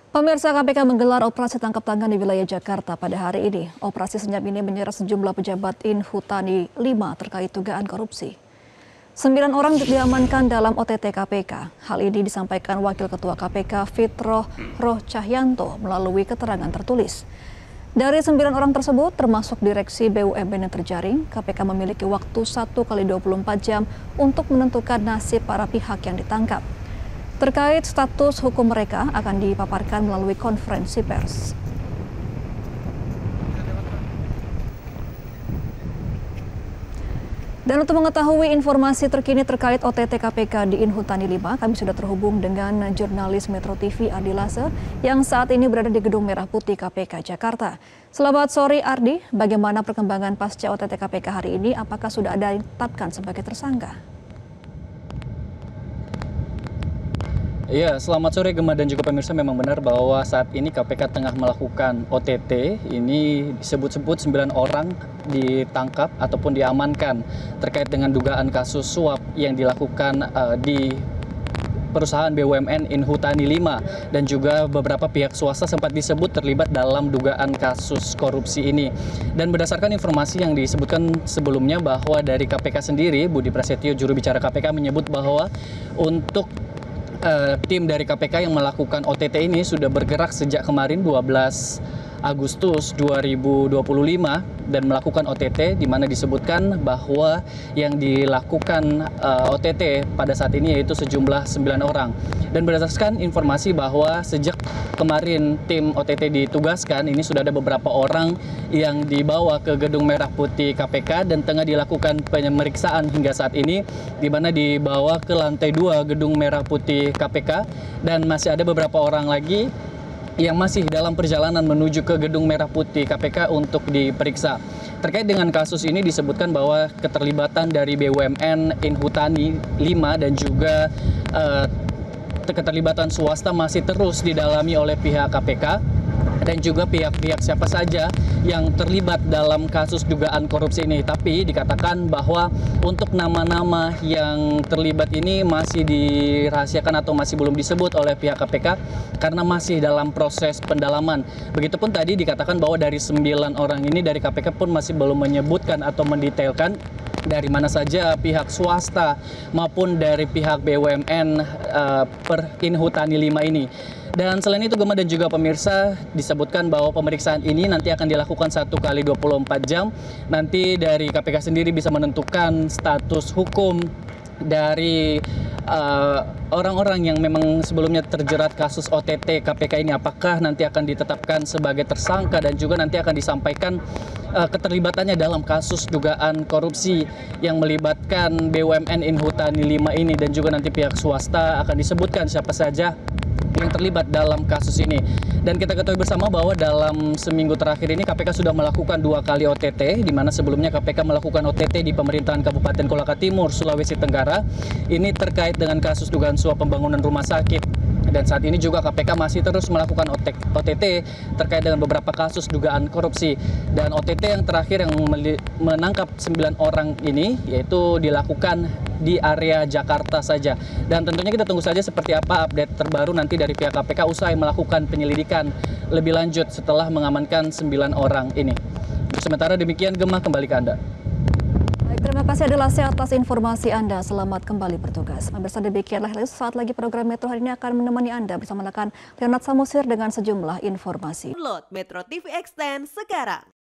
Pemirsa, KPK menggelar operasi tangkap tangan di wilayah Jakarta pada hari ini. Operasi senyap ini menyeret sejumlah pejabat Inhutani 5 terkait dugaan korupsi. 9 orang diamankan dalam OTT KPK. Hal ini disampaikan Wakil Ketua KPK Fitroh Roh Cahyanto melalui keterangan tertulis. Dari 9 orang tersebut, termasuk Direksi BUMN yang terjaring, KPK memiliki waktu 1 kali 24 jam untuk menentukan nasib para pihak yang ditangkap. Terkait status hukum mereka akan dipaparkan melalui konferensi pers. Dan untuk mengetahui informasi terkini terkait OTT KPK di Inhutani 5, kami sudah terhubung dengan jurnalis Metro TV Ardi Lase yang saat ini berada di Gedung Merah Putih KPK Jakarta. Selamat sore Ardi, bagaimana perkembangan pasca OTT KPK hari ini? Apakah sudah ada yang ditetapkan sebagai tersangka? Iya, selamat sore Gemma dan juga pemirsa. Memang benar bahwa saat ini KPK tengah melakukan OTT. Ini disebut-sebut 9 orang ditangkap ataupun diamankan terkait dengan dugaan kasus suap yang dilakukan di perusahaan BUMN Inhutani 5 dan juga beberapa pihak swasta sempat disebut terlibat dalam dugaan kasus korupsi ini. Dan berdasarkan informasi yang disebutkan sebelumnya bahwa dari KPK sendiri, Budi Prasetyo juru bicara KPK menyebut bahwa untuk tim dari KPK yang melakukan OTT ini sudah bergerak sejak kemarin 12 Agustus 2025 dan melakukan OTT, di mana disebutkan bahwa yang dilakukan OTT pada saat ini yaitu sejumlah 9 orang. Dan berdasarkan informasi bahwa sejak kemarin tim OTT ditugaskan, ini sudah ada beberapa orang yang dibawa ke Gedung Merah Putih KPK dan tengah dilakukan pemeriksaan hingga saat ini, di mana dibawa ke lantai 2 Gedung Merah Putih KPK dan masih ada beberapa orang lagi yang masih dalam perjalanan menuju ke Gedung Merah Putih KPK untuk diperiksa. Terkait dengan kasus ini disebutkan bahwa keterlibatan dari BUMN Inhutani 5 dan juga keterlibatan swasta masih terus didalami oleh pihak KPK dan juga pihak-pihak siapa saja yang terlibat dalam kasus dugaan korupsi ini. Tapi dikatakan bahwa untuk nama-nama yang terlibat ini masih dirahasiakan atau masih belum disebut oleh pihak KPK karena masih dalam proses pendalaman. Begitupun tadi dikatakan bahwa dari 9 orang ini dari KPK pun masih belum menyebutkan atau mendetailkan dari mana saja pihak swasta maupun dari pihak BUMN per Inhutani 5 ini. Dan selain itu Gemma dan juga pemirsa, disebutkan bahwa pemeriksaan ini nanti akan dilakukan 1 kali 24 jam. Nanti dari KPK sendiri bisa menentukan status hukum dari orang-orang yang memang sebelumnya terjerat kasus OTT KPK ini, apakah nanti akan ditetapkan sebagai tersangka dan juga nanti akan disampaikan keterlibatannya dalam kasus dugaan korupsi yang melibatkan BUMN Inhutani 5 ini dan juga nanti pihak swasta akan disebutkan siapa saja yang terlibat dalam kasus ini. Dan kita ketahui bersama bahwa dalam seminggu terakhir ini KPK sudah melakukan 2 kali OTT, di mana sebelumnya KPK melakukan OTT di pemerintahan Kabupaten Kolaka Timur, Sulawesi Tenggara. Ini terkait dengan kasus dugaan suap pembangunan rumah sakit. Dan saat ini juga KPK masih terus melakukan OTT terkait dengan beberapa kasus dugaan korupsi. Dan OTT yang terakhir yang menangkap 9 orang ini yaitu dilakukan di area Jakarta saja. Dan tentunya kita tunggu saja seperti apa update terbaru nanti dari pihak KPK usai melakukan penyelidikan lebih lanjut setelah mengamankan 9 orang ini. Sementara demikian, Gemma, kembali ke Anda. Baik, terima kasih adalah atas informasi Anda. Selamat kembali bertugas. Pemirsa, demikianlah saat lagi program Metro hari ini akan menemani Anda bersama rekan Leonard Samosir dengan sejumlah informasi. Download Metro TV Extend sekarang.